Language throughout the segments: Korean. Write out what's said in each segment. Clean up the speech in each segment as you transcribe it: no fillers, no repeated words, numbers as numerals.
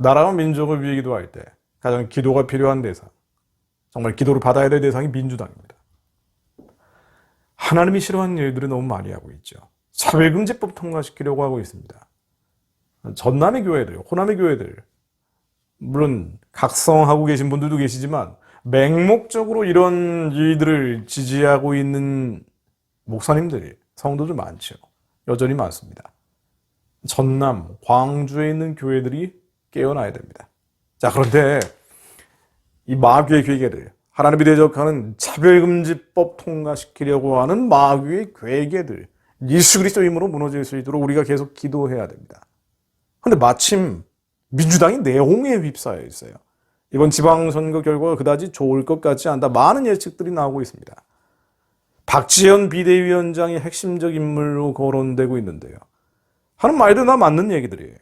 나라와 민족을 위해 기도할 때 가장 기도가 필요한 대상, 정말 기도를 받아야 될 대상이 민주당입니다. 하나님이 싫어하는 일들을 너무 많이 하고 있죠. 차별금지법 통과시키려고 하고 있습니다. 전남의 교회들, 호남의 교회들, 물론 각성하고 계신 분들도 계시지만 맹목적으로 이런 일들을 지지하고 있는 목사님들이, 성도들 많죠. 여전히 많습니다. 전남, 광주에 있는 교회들이 깨어나야 됩니다. 자, 그런데 이 마귀의 괴계들, 하나님이 대적하는 차별금지법 통과시키려고 하는 마귀의 괴계들, 예수 그리스도 이름으로 무너질 수 있도록 우리가 계속 기도해야 됩니다. 그런데 마침 민주당이 내홍에 휩싸여 있어요. 이번 지방선거 결과가 그다지 좋을 것 같지 않다. 많은 예측들이 나오고 있습니다. 박지원 비대위원장이 핵심적 인물로 거론되고 있는데요. 하는 말도 다 맞는 얘기들이에요.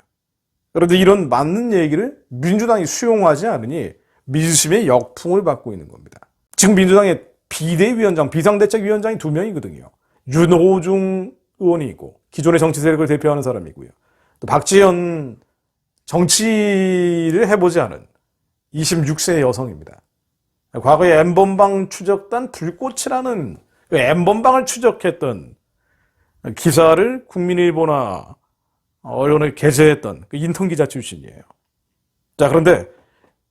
그런데 이런 맞는 얘기를 민주당이 수용하지 않으니 민심의 역풍을 받고 있는 겁니다. 지금 민주당의 비대위원장, 비상대책위원장이 2명이거든요. 윤호중 의원이 있고 기존의 정치 세력을 대표하는 사람이고요. 또 박지원 정치를 해보지 않은 26세 여성입니다. 과거에 N번방 추적단 불꽃이라는 그 N번방을 추적했던 기사를 국민일보나 언론에 게재했던 그 인턴기자 출신이에요. 자, 그런데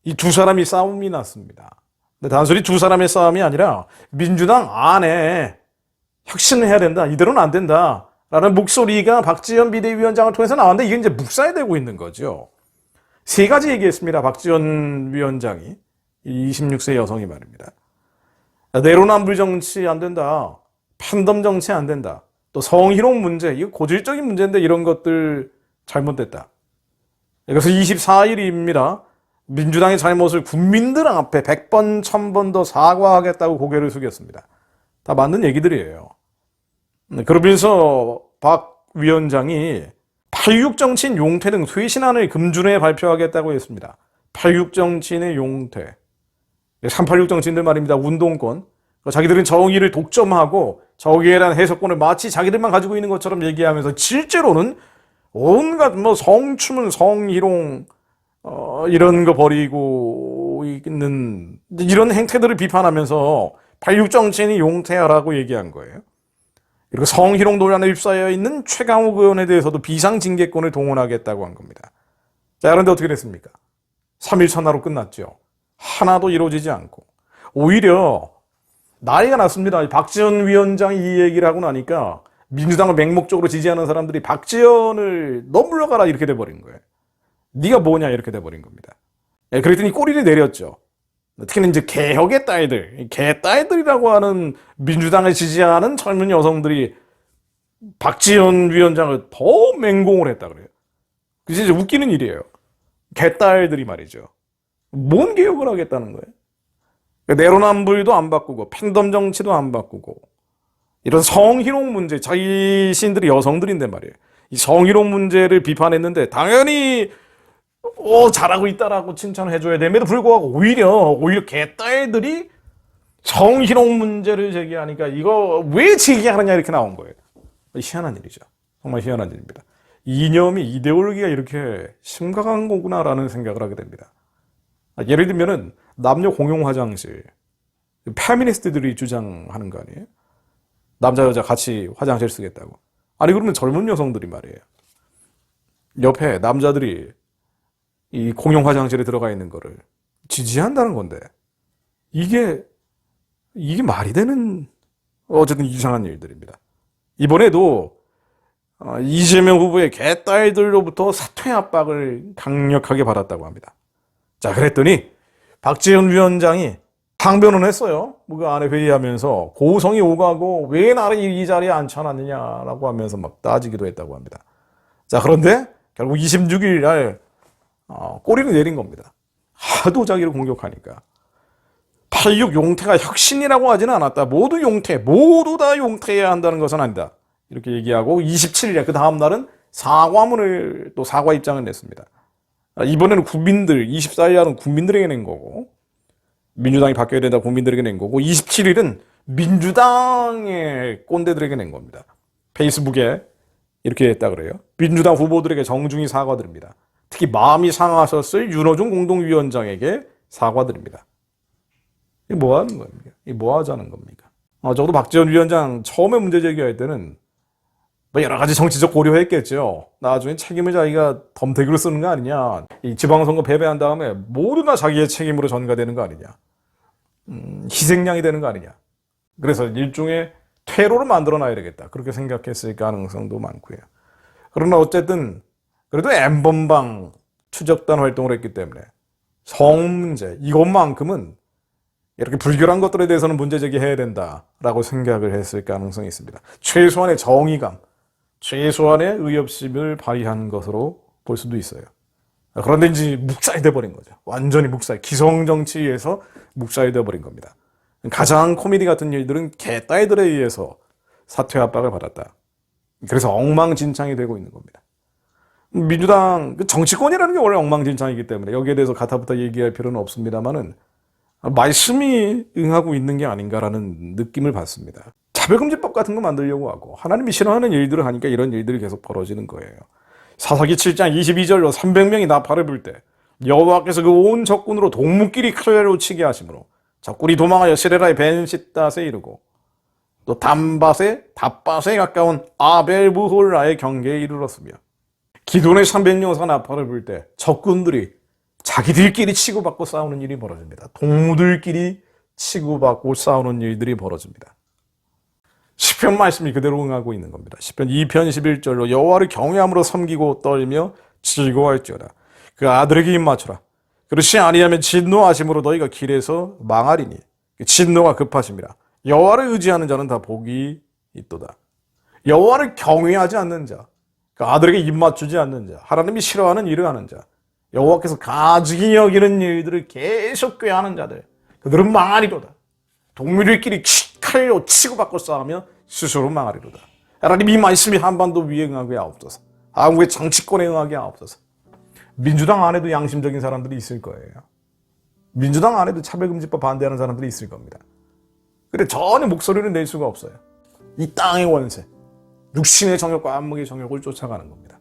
이 두 사람이 싸움이 났습니다. 근데 단순히 두 사람의 싸움이 아니라 민주당 안에 혁신을 해야 된다, 이대로는 안 된다 라는 목소리가 박지원 비대위원장을 통해서 나왔는데 이게 이제 묵살되고 있는 거죠. 세 가지 얘기했습니다. 박지원 위원장이, 이 26세 여성이 말입니다. 내로남불 정치 안 된다, 팬덤 정치 안 된다, 또 성희롱 문제, 이거 고질적인 문제인데 이런 것들 잘못됐다. 그래서 24일입니다. 민주당의 잘못을 국민들 앞에 100번, 1000번 더 사과하겠다고 고개를 숙였습니다. 다 맞는 얘기들이에요. 그러면서 박 위원장이 86 정치인 용퇴 등 쇄신안을 금주내에 발표하겠다고 했습니다. 86 정치인의 용퇴. 386 정치인들 말입니다. 운동권. 자기들은 정의를 독점하고 저기에 대한 해석권을 마치 자기들만 가지고 있는 것처럼 얘기하면서 실제로는 온갖 뭐 성추문, 성희롱, 이런 거 벌이고 있는 이런 행태들을 비판하면서 86 정치인이 용퇴하라고 얘기한 거예요. 그리고 성희롱 논란에 휩싸여 있는 최강욱 의원에 대해서도 비상징계권을 동원하겠다고 한 겁니다. 자, 그런데 어떻게 됐습니까? 3일 천하로 끝났죠. 하나도 이루어지지 않고 오히려 난리가 났습니다. 박지원 위원장이 이 얘기를 하고 나니까 민주당을 맹목적으로 지지하는 사람들이 박지원을 너 물러가라 이렇게 돼버린 거예요. 네가 뭐냐 이렇게 돼버린 겁니다. 그랬더니 꼬리를 내렸죠. 특히는 이제 개혁의 딸들, 개딸들이라고 하는 민주당을 지지하는 젊은 여성들이 박지원 위원장을 더 맹공을 했다 그래요. 그게 진짜 웃기는 일이에요. 개딸들이 말이죠. 뭔 개혁을 하겠다는 거예요? 내로남불도 안 바꾸고 팬덤 정치도 안 바꾸고 이런 성희롱 문제, 자신들이 여성들인데 말이에요. 이 성희롱 문제를 비판했는데 당연히 잘하고 있다라고 칭찬을 해줘야 됨에도 불구하고 오히려 개딸들이 성희롱 문제를 제기하니까 이거 왜 제기하느냐 이렇게 나온 거예요. 희한한 일이죠. 정말 희한한 일입니다. 이념이, 이데올로기가 이렇게 심각한 거구나라는 생각을 하게 됩니다. 예를 들면은 남녀 공용 화장실, 페미니스트들이 주장하는 거 아니에요? 남자 여자 같이 화장실 쓰겠다고. 아니 그러면 젊은 여성들이 말이에요. 옆에 남자들이 이 공용 화장실에 들어가 있는 거를 지지한다는 건데 이게 말이 되는 어쨌든 이상한 일들입니다. 이번에도 이재명 후보의 개딸들로부터 사퇴 압박을 강력하게 받았다고 합니다. 자, 그랬더니 박지원 위원장이 항변을 했어요. 그 안에 회의하면서 고성이 오가고 왜 나를 이 자리에 앉혀놨느냐라고 하면서 막 따지기도 했다고 합니다. 자, 그런데 결국 26일 날 꼬리를 내린 겁니다. 하도 자기를 공격하니까. 86 용퇴가 혁신이라고 하지는 않았다. 모두 다 용퇴해야 한다는 것은 아니다. 이렇게 얘기하고 27일에 그 다음 날은 사과문을 또 사과 입장을 냈습니다. 이번에는 국민들, 24일날은 국민들에게 낸 거고 민주당이 바뀌어야 된다 국민들에게 낸 거고 27일은 민주당의 꼰대들에게 낸 겁니다. 페이스북에 이렇게 했다 그래요. 민주당 후보들에게 정중히 사과드립니다. 특히 마음이 상하셨을 윤호중 공동위원장에게 사과드립니다. 이게 뭐 하는 겁니까? 이게 뭐 하자는 겁니까? 적어도 박지원 위원장 처음에 문제 제기할 때는 뭐 여러 가지 정치적 고려했겠죠. 나중에 책임을 자기가 덤태기로 쓰는 거 아니냐. 이 지방선거 패배한 다음에 모두 다 자기의 책임으로 전가되는 거 아니냐. 희생양이 되는 거 아니냐. 그래서 일종의 퇴로를 만들어놔야 되겠다. 그렇게 생각했을 가능성도 많고요. 그러나 어쨌든 그래도 N번방 추적단 활동을 했기 때문에 성 문제 이것만큼은 이렇게 불결한 것들에 대해서는 문제 제기해야 된다라고 생각을 했을 가능성이 있습니다. 최소한의 정의감, 최소한의 의협심을 발휘한 것으로 볼 수도 있어요. 그런데 이제 묵살이 돼버린 거죠. 완전히 묵살, 기성정치에서 묵살이 돼버린 겁니다. 가장 코미디 같은 일들은 개딸들에 의해서 사퇴 압박을 받았다. 그래서 엉망진창이 되고 있는 겁니다. 민주당 정치권이라는 게 원래 엉망진창이기 때문에 여기에 대해서 가타부타 얘기할 필요는 없습니다만은 말씀이 응하고 있는 게 아닌가라는 느낌을 받습니다. 차별금지법 같은 거 만들려고 하고 하나님이 싫어하는 일들을 하니까 이런 일들이 계속 벌어지는 거예요. 사사기 7장 22절로 300명이 나팔을 불 때 여호와께서 그 온 적군으로 동무끼리 칼날로 치게 하심으로 적군이 도망하여 시레라의 벤싯닷에 이르고 또 답밭에 가까운 아벨부홀라의 경계에 이르렀으며 기돈의 300여사 나팔을 불 때 적군들이 자기들끼리 치고받고 싸우는 일이 벌어집니다. 동무들끼리 치고받고 싸우는 일들이 벌어집니다. 시편 말씀이 그대로 응하고 있는 겁니다. 시편 2편 11절로 여호와를 경외함으로 섬기고 떨며 즐거워할지어다. 그 아들에게 입 맞춰라. 그렇지 아니하면 진노하심으로 너희가 길에서 망하리니 진노가 급하심이라. 여호와를 의지하는 자는 다 복이 있도다. 여호와를 경외하지 않는 자, 그 아들에게 입 맞추지 않는 자, 하나님이 싫어하는 일을 하는 자, 여호와께서 가증히 여기는 일들을 계속 꾀하는 자들, 그들은 망하리로다. 동물들끼리 칼로 치고받고 싸우며 스스로 망하리로다. 하나님 이 말씀이 한반도 위에 응하게 하옵소서. 한국의 정치권에 응하게 하옵소서. 민주당 안에도 양심적인 사람들이 있을 거예요. 민주당 안에도 차별금지법 반대하는 사람들이 있을 겁니다. 근데 전혀 목소리를 낼 수가 없어요. 이 땅의 원세, 육신의 정욕과 안목의 정욕을 쫓아가는 겁니다.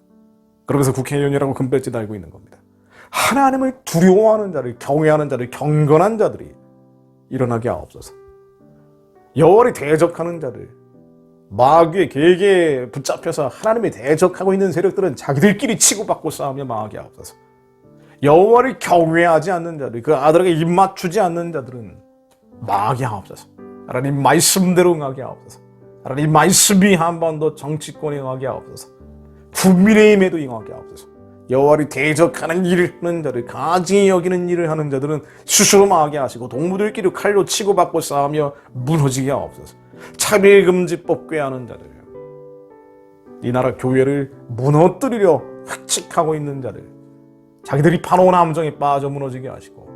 그러면서 국회의원이라고 금배지 달고 있는 겁니다. 하나님을 두려워하는 자를, 경외하는 자를, 경건한 자들이 일어나게 하옵소서. 여호와를 대적하는 자들, 마귀의 계계에 붙잡혀서 하나님에 대적하고 있는 세력들은 자기들끼리 치고받고 싸우며 망하게 하옵소서. 여호와를 경외하지 않는 자들, 그 아들에게 입 맞추지 않는 자들은 망하게 하옵소서. 하나님 말씀대로 응하게 하옵소서. 하나님 말씀이 한반도 정치권에 응하게 하옵소서. 국민의힘에도 응하게 하옵소서. 여호와를 대적하는 일을 하는 자들, 가증히 여기는 일을 하는 자들은 스스로 망하게 하시고 동무들끼리 칼로 치고받고 싸우며 무너지게 하옵소서. 차별금지법 꾀하는 자들, 이 나라 교회를 무너뜨리려 획칙하고 있는 자들, 자기들이 파놓은 함정에 빠져 무너지게 하시고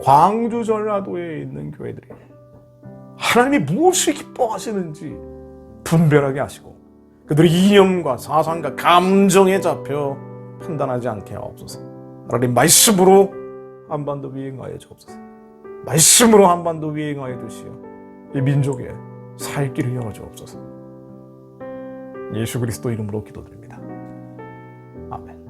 광주 전라도에 있는 교회들이 하나님이 무엇을 기뻐하시는지 분별하게 하시고 그들의 이념과 사상과 감정에 잡혀 판단하지 않게 하옵소서. 하나님 말씀으로 한반도 위에 응하여 주옵소서. 말씀으로 한반도 위에 응하여 주시어 이 민족에 살 길을 열어 주옵소서. 예수 그리스도 이름으로 기도드립니다. 아멘.